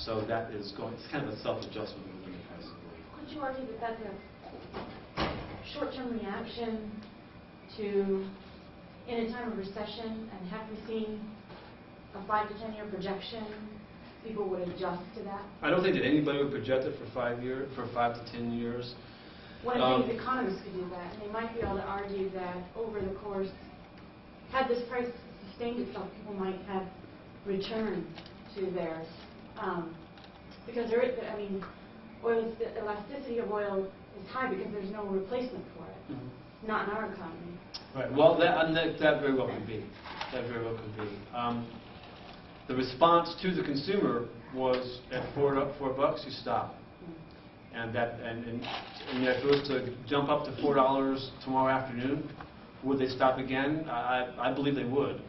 So that is going, it's kind of a self-adjustment within the price of oil. Could you argue that that's a short-term reaction to, in a time of recession, and have we seen a 5 to 10 year projection, people would adjust to that? I don't think that anybody would project it for 5 to 10 years. One of the things economists could do that, and they might be able to argue that over the course, had this price sustained itself, people might have returned to theirs. Because there is, I mean, oil, the elasticity of oil is high because there's no replacement for it. Mm-hmm. Not in our economy. Right. Well, that very well could be. That very well could be. The response to the consumer was at $4, you stop. And if it was to jump up to $4 tomorrow afternoon, would they stop again? I believe they would.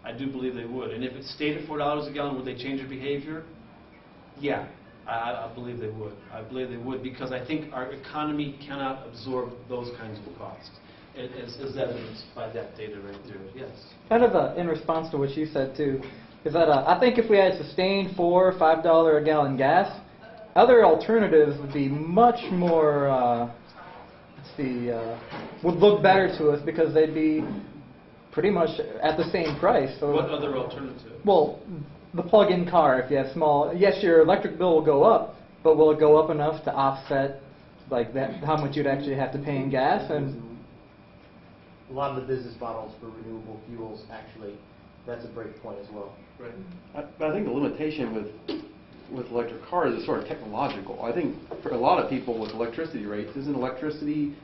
I do believe they would. And if it stayed at $4 a gallon, would they change their behavior? Yeah, I believe they would. I believe they would, because I think our economy cannot absorb those kinds of costs, as evidenced by that data right there. Yes. Kind of in response to what you said too, is that I think if we had sustained $4 or $5 a gallon gas, other alternatives would be much more, would look better to us because they'd be pretty much at the same price. So, what other alternative? Well, the plug-in car, if you have small, yes, your electric bill will go up, but will it go up enough to offset like that, how much you'd actually have to pay in gas? And a lot of the business models for renewable fuels, actually, that's a break point as well. Right. I think the limitation with electric cars is sort of technological. I think for a lot of people with electricity rates, isn't electricity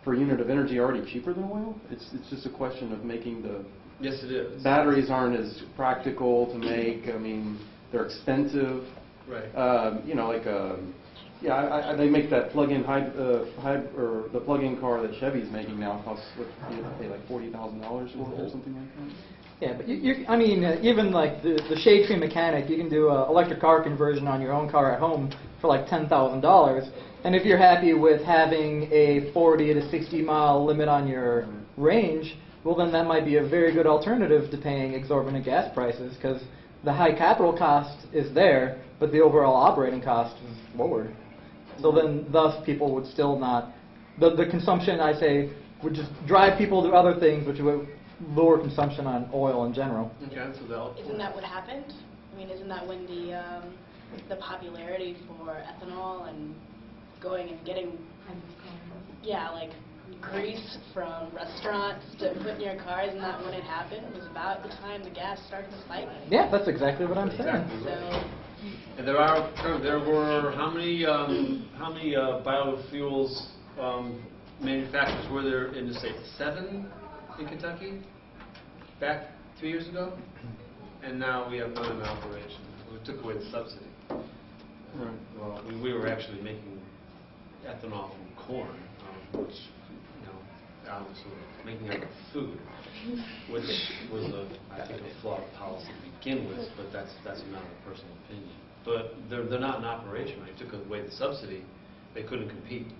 per unit of energy already cheaper than oil? It's just a question of making the... Yes, it is. Batteries aren't as practical to make. I mean, they're expensive. Right. You know, like they make that plug-in or the plug-in car that Chevy's making now costs you pay like $40,000 for it or something like that. yeah, but I mean, even like the shade tree mechanic, you can do an electric car conversion on your own car at home for like $10,000. And if you're happy with having a 40 to 60 mile limit on your range, well, then that might be a very good alternative to paying exorbitant gas prices, because the high capital cost is there, but the overall operating cost is lowered. So then, thus, people would still not, the consumption, I say, would just drive people to other things, which would lower consumption on oil in general. Okay, so Isn't that what happened? I mean, isn't that when the popularity for ethanol and going and getting, yeah, like grease from restaurants to put in your cars, and that when it happened was about the time the gas started to spike. Yeah, that's exactly what I'm saying. Exactly. So, and there were how many biofuels manufacturers were there in the state? 7 in Kentucky back 2 years ago, and now we have none in operation. We took away the subsidy. Right. Well, we were actually making ethanol from corn, which, was sort of making it food, which was, I think, a flawed policy to begin with, but that's a matter of personal opinion. But they're not in operation. When they took away the subsidy, they couldn't compete.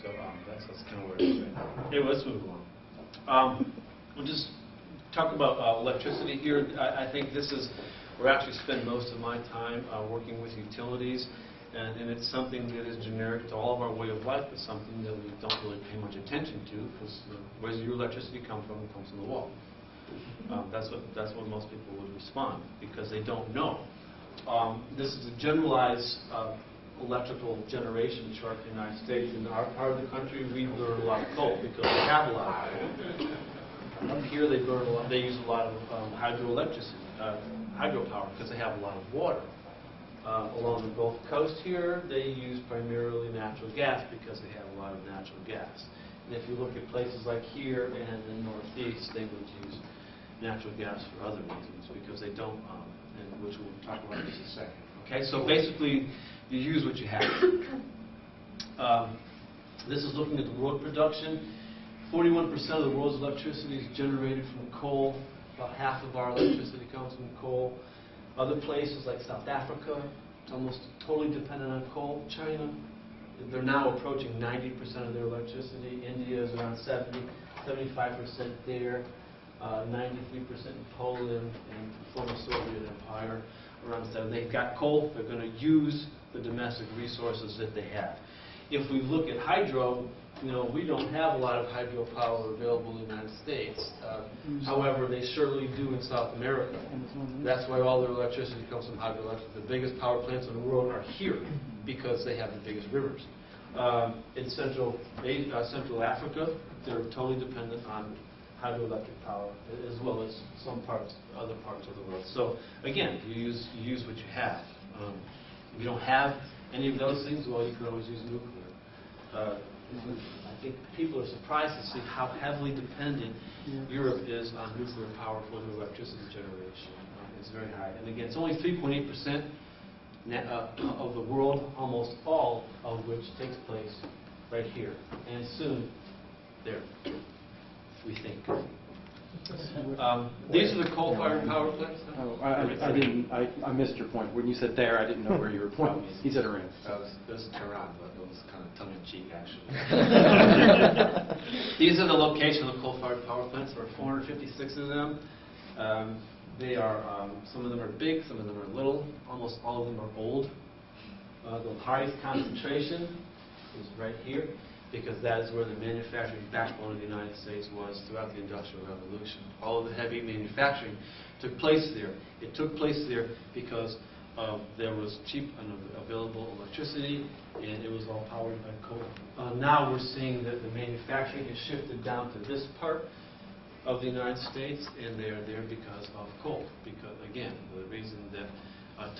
So that's kind of where it is right now. Anyway, let's move along. We'll just talk about electricity here. I think this is where I actually spend most of my time working with utilities. And it's something that is generic to all of our way of life, but something that we don't really pay much attention to, because where does your electricity come from? It comes from the wall. That's what most people would respond, because they don't know. This is a generalized electrical generation chart in the United States. In our part of the country, we burn a lot of coal because we have a lot of coal. Up here, they use a lot of hydropower, because they have a lot of water. Along the Gulf Coast here, they use primarily natural gas because they have a lot of natural gas. And if you look at places like here and in the Northeast, they would use natural gas for other reasons, because they don't, and which we'll talk about in just a second. Okay, so basically, you use what you have. This is looking at the world production. 41% of the world's electricity is generated from coal. About half of our electricity comes from coal. Other places like South Africa, it's almost totally dependent on coal. China, they're now approaching 90% of their electricity. India is around 75% there. 93% in Poland and the former Soviet Empire. around 7. They've got coal, they're going to use the domestic resources that they have. If we look at hydro, we don't have a lot of hydropower available in the United States. However, they surely do in South America. That's why all their electricity comes from hydroelectric. The biggest power plants in the world are here because they have the biggest rivers. In Central Africa, they're totally dependent on hydroelectric power, as well as other parts of the world. So again, you use what you have. If you don't have any of those things, well, you can always use nuclear. I think people are surprised to see how heavily dependent Europe is on nuclear power for their electricity generation. It's very high. And again, it's only 3.8% of the world, almost all of which takes place right here. And soon, there, we think. These are the coal-fired power plants. Oh, I missed your point. When you said there, I didn't know where you were pointing. He said Iran. It was Tehran, but it was kind of tongue-in-cheek, actually. These are the locations of coal-fired power plants. There are 456 of them. They are, some of them are big, some of them are little. Almost all of them are old. The highest concentration is right here, because that is where the manufacturing backbone of the United States was throughout the Industrial Revolution. All of the heavy manufacturing took place there. It took place there because there was cheap and available electricity, and it was all powered by coal. Now we're seeing that the manufacturing has shifted down to this part of the United States, and they are there because of coal. Because, again, the reason that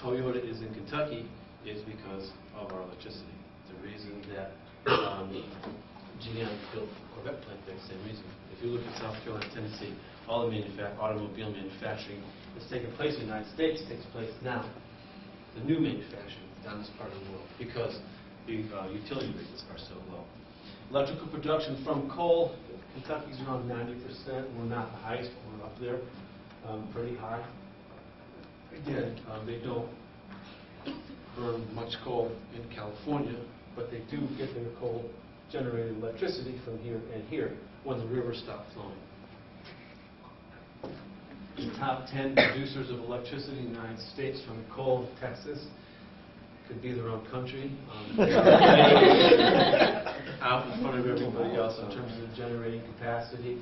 Toyota is in Kentucky is because of our electricity. The reason that GM built the Corvette plant there, same reason. If you look at South Carolina, Tennessee, all the automobile manufacturing that's taking place in the United States takes place now. The new manufacturing down this part of the world because the utility rates are so low. Electrical production from coal, Kentucky's around 90%. We're not the highest, but we're up there, pretty high. Again, they don't burn much coal in California, but they do get their coal-generated electricity from here and here when the rivers stop flowing. The top 10 producers of electricity in the United States from coal, Texas, could be their own country. Out in front of everybody else in terms of the generating capacity.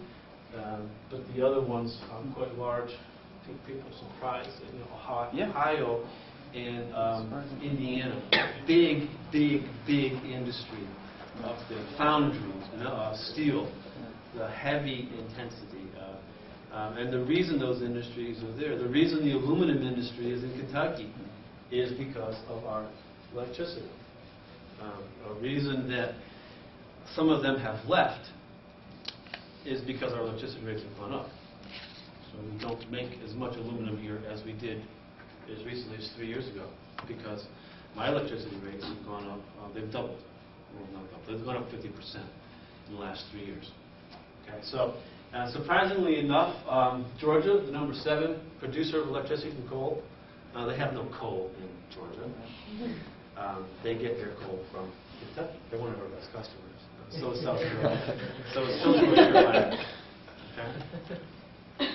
But the other ones are quite large. I think people are surprised that Ohio and Indiana, big industry up there. Foundries, steel, the heavy intensity. And the reason those industries are there, the reason the aluminum industry is in Kentucky is because of our electricity. A reason that some of them have left is because our electricity rates have gone up. So we don't make as much aluminum here as we did as recently as 3 years ago, because my electricity rates have gone up. They've doubled. Well, not doubled. They've gone up 50% in the last 3 years. Okay, so surprisingly enough, Georgia, the number 7 producer of electricity from coal, they have no coal in Georgia. They get their coal from Kentucky. They're one of our best customers. So is South Carolina. So is North Carolina. Okay.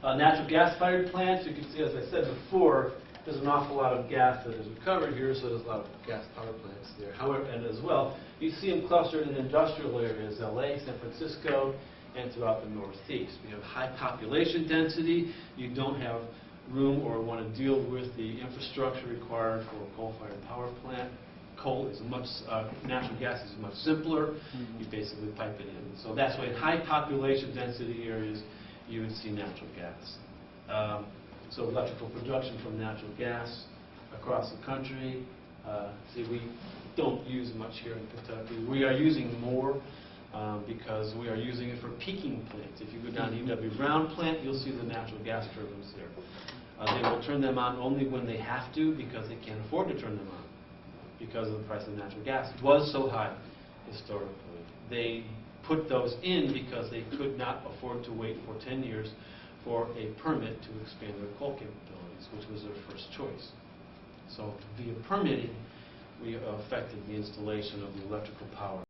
Natural gas-fired plants, you can see, as I said before, there's an awful lot of gas that is recovered here, so there's a lot of gas power plants there. However, and as well, you see them clustered in industrial areas, LA, San Francisco, and throughout the Northeast. We have high population density. You don't have room or want to deal with the infrastructure required for a coal-fired power plant. Natural gas is much simpler. You basically pipe it in. So that's why in high population density areas, you would see natural gas. So electrical production from natural gas across the country. See, we don't use much here in Kentucky. We are using more because we are using it for peaking plants. If you go down to E.W. Brown plant, you'll see the natural gas turbines there. They will turn them on only when they have to because they can't afford to turn them on because of the price of natural gas. It was so high historically. They put those in because they could not afford to wait for 10 years for a permit to expand their coal capabilities, which was their first choice. So via permitting, we affected the installation of the electrical power